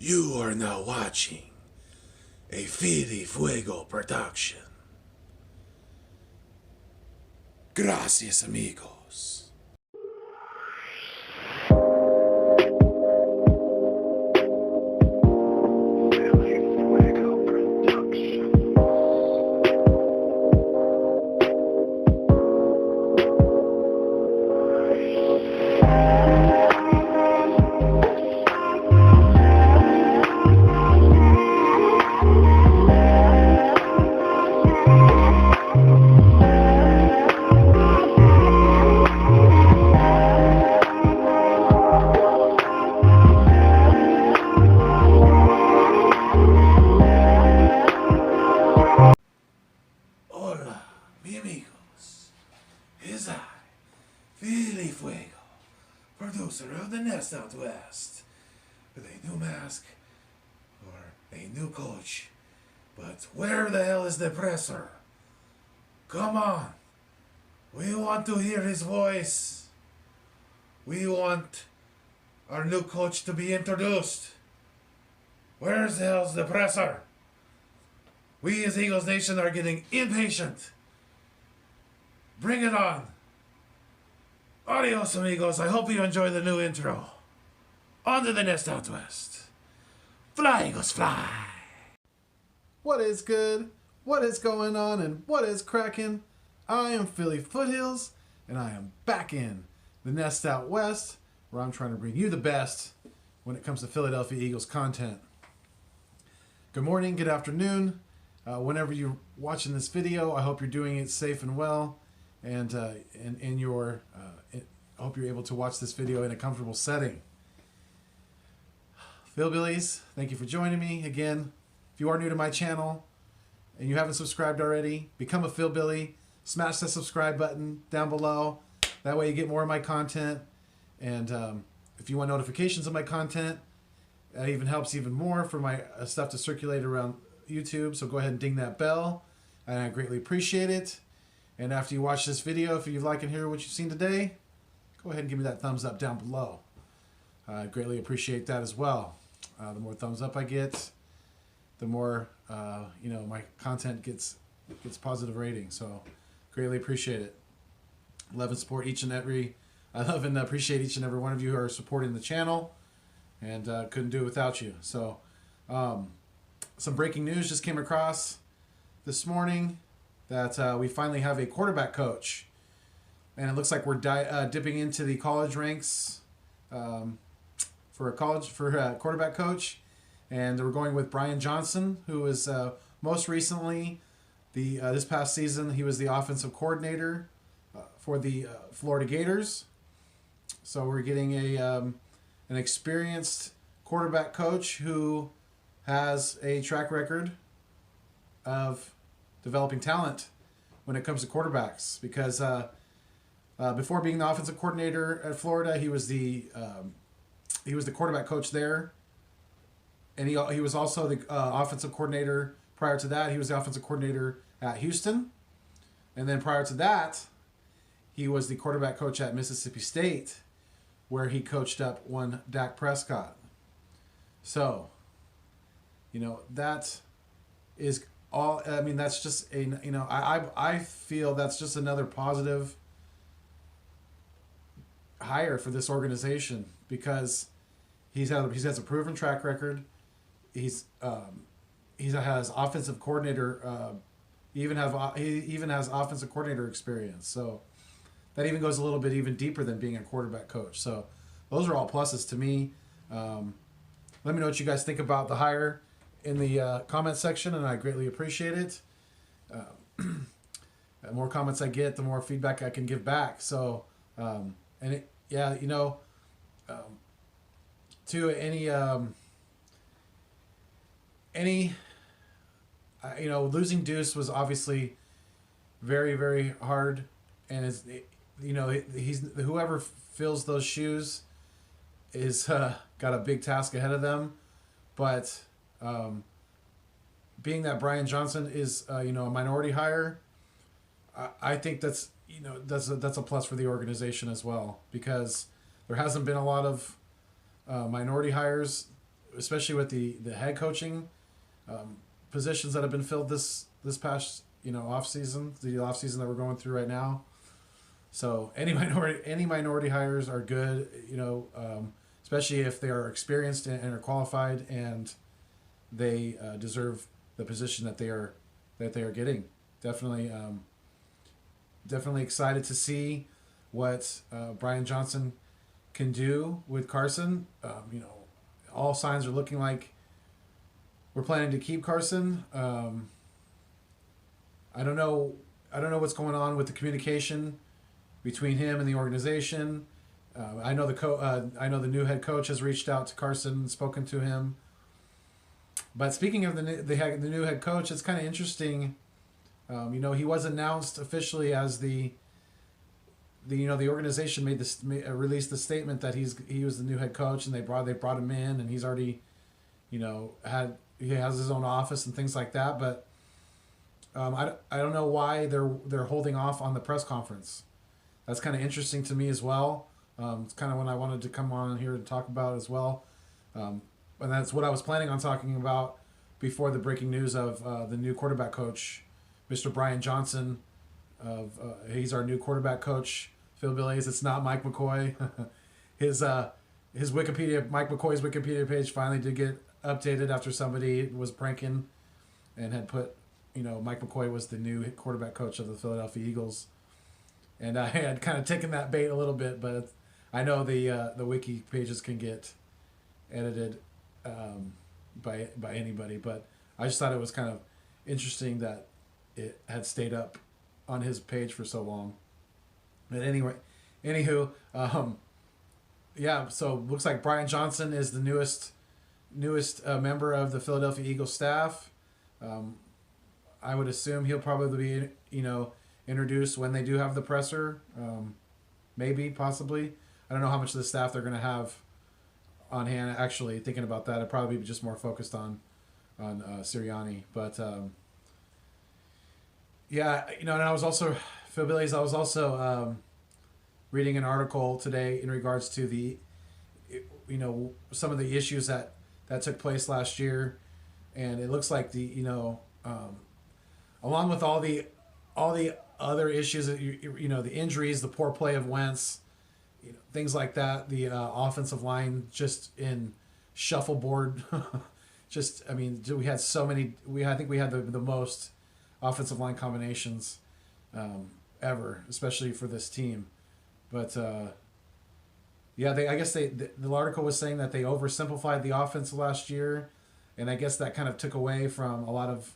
You are now watching a Fili Fuego production. Gracias, amigos. Hola, mi amigos. It's I, Fili Fuego, producer of the Nest Out West, with a new mask or a new coach. But where the hell is the presser? Come on. We want to hear his voice. We want our new coach to be introduced. Where the hell's the presser? We as Eagles Nation are getting impatient. Bring it on. Adios, amigos. I hope you enjoy the new intro. On to the Nest Out West. Fly, Eagles, fly. What is good? What is going on? And what is cracking? I am Philly Foothills, and I am back in the Nest Out West, where I'm trying to bring you the best when it comes to Philadelphia Eagles content. Good morning, good afternoon. Whenever you're watching this video, I hope you're doing it safe and well, and I hope you're able to watch this video in a comfortable setting. Philbillies, thank you for joining me again. If you are new to my channel and you haven't subscribed already, become a Philbilly. Smash that subscribe button down below. That way you get more of my content. And if you want notifications of my content, that even helps even more for my stuff to circulate around YouTube. So go ahead and ding that bell. And I greatly appreciate it. And after you watch this video, if you like and hear what you've seen today, go ahead and give me that thumbs up down below. I greatly appreciate that as well. The more thumbs up I get, the more my content gets positive ratings. So greatly appreciate it. Love and support I love and appreciate each and every one of you who are supporting the channel, and couldn't do it without you. So some breaking news just came across this morning that we finally have a quarterback coach, and it looks like we're dipping into the college ranks for a quarterback coach. And we're going with Brian Johnson, who was most recently, this past season, he was the offensive coordinator for the Florida Gators. So we're getting an experienced quarterback coach who has a track record of developing talent when it comes to quarterbacks. Because before being the offensive coordinator at Florida, he was the quarterback coach there. And he was also the offensive coordinator. Prior to that, he was the offensive coordinator at Houston. And then prior to that, he was the quarterback coach at Mississippi State, where he coached up one Dak Prescott. So, that is all. I mean, that's just I feel that's just another positive hire for this organization, because he has a proven track record. He has offensive coordinator. He even has offensive coordinator experience. So that even goes a little bit even deeper than being a quarterback coach. So those are all pluses to me. Let me know what you guys think about the hire in the comment section, and I greatly appreciate it. The more comments I get, the more feedback I can give back. So to losing Deuce was obviously very, very hard, and he's whoever fills those shoes is got a big task ahead of them. But being that Brian Johnson is a minority hire, I think that's a plus for the organization as well, because there hasn't been a lot of minority hires especially with the head coaching positions that have been filled this past off season, the off season that we're going through right now. So any minority hires are good, especially if they are experienced and are qualified and they deserve the position that they are getting. Definitely excited to see what Brian Johnson can do with Carson. All signs are looking like we're planning to keep Carson. I don't know what's going on with the communication between him and the organization. I know the new head coach has reached out to Carson and spoken to him. But speaking of the new head coach, it's kind of interesting. He was announced officially as the organization released the statement that he was the new head coach, and they brought him in, and he's already, he has his own office and things like that. But I don't know why they're holding off on the press conference. That's kind of interesting to me as well. It's kind of what I wanted to come on here to talk about as well. And that's what I was planning on talking about before the breaking news of the new quarterback coach, Mr. Brian Johnson. He's our new quarterback coach, Phil Billies. It's not Mike McCoy. His Mike McCoy's Wikipedia page finally did get updated after somebody was pranking and had put, Mike McCoy was the new quarterback coach of the Philadelphia Eagles. And I had kind of taken that bait a little bit, but I know the wiki pages can get edited by anybody. But I just thought it was kind of interesting that it had stayed up on his page for so long. But anyway, so looks like Brian Johnson is the newest member of the Philadelphia Eagles staff. I would assume he'll probably be, introduced when they do have the presser. Maybe, possibly. I don't know how much of the staff they're going to have on hand. Actually, thinking about that, I'd probably be just more focused on Sirianni. But and I was also, Phil Billies, I was also reading an article today in regards to the, some of the issues that took place last year, and it looks like along with all the other issues, the injuries, the poor play of Wentz, things like that, the offensive line just in shuffleboard. We had so many. I think we had the most offensive line combinations ever, especially for this team. But the article was saying that they oversimplified the offense last year, and I guess that kind of took away from a lot of,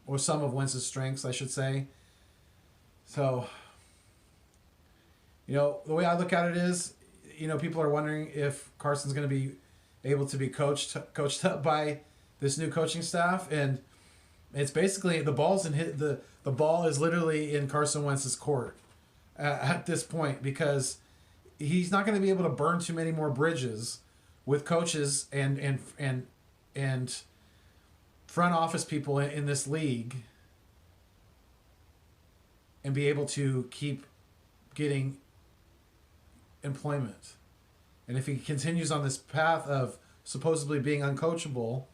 or some of Wentz's strengths, I should say. So, the way I look at it is, people are wondering if Carson's going to be able to be coached up by this new coaching staff, and it's basically the ball is literally in Carson Wentz's court at this point, because he's not going to be able to burn too many more bridges with coaches and front office people in this league and be able to keep getting employment. And if he continues on this path of supposedly being uncoachable,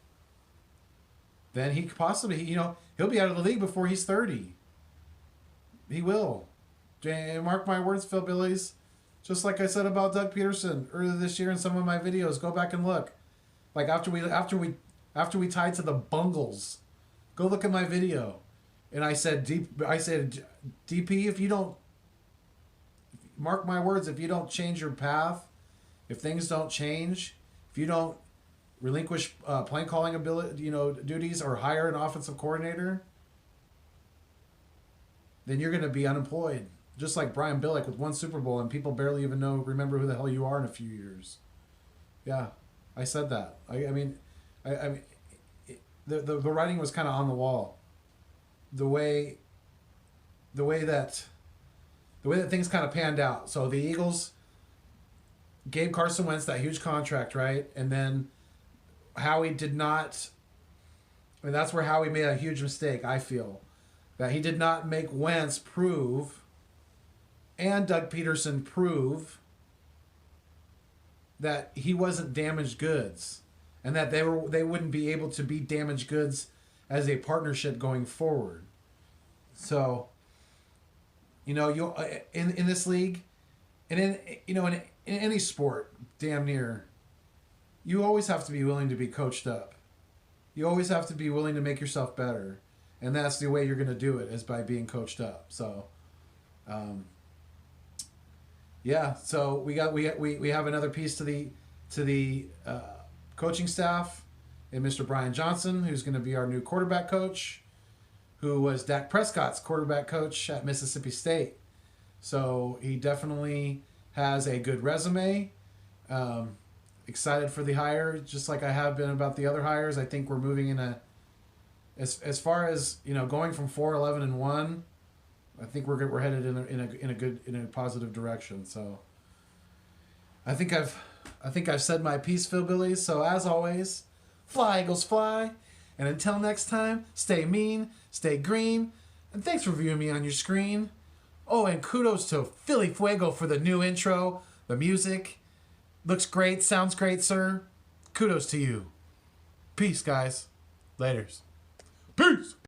then he could possibly, he'll be out of the league before he's 30. He will. And mark my words, Phil Billies. Just like I said about Doug Peterson earlier this year in some of my videos, go back and look. Like after we tied to the Bungles, go look at my video. And I said, DP, if you don't, mark my words, if you don't change your path, if things don't change, if you don't relinquish play calling ability, duties, or hire an offensive coordinator, then you're going to be unemployed. Just like Brian Billick with one Super Bowl, and people barely even remember who the hell you are in a few years. Yeah, I said that. I mean, the writing was kind of on the wall. The way that things kind of panned out. So the Eagles gave Carson Wentz that huge contract, right? And then Howie did not. I mean, that's where Howie made a huge mistake, I feel. That he did not make Wentz prove, and Doug Peterson prove, that he wasn't damaged goods. and that they wouldn't be able to be damaged goods as a partnership going forward. So, you know, you in this league, and in any sport, damn near, you always have to be willing to be coached up. You always have to be willing to make yourself better, and that's the way you're going to do it, is by being coached up. So, yeah. So we have another piece to the coaching staff, and Mr. Brian Johnson, who's going to be our new quarterback coach, who was Dak Prescott's quarterback coach at Mississippi State. So he definitely has a good resume. Excited for the hire, just like I have been about the other hires. I think we're moving in as far as, you know, going from 4-11-1. I think we're headed in a positive direction. So I think I've said my piece, Philbillies. So as always, fly Eagles fly, and until next time, stay mean, stay green, and thanks for viewing me on your screen. Oh, and kudos to Philly Fuego for the new intro, the music. Looks great, sounds great, sir. Kudos to you. Peace, guys. Laters. Peace.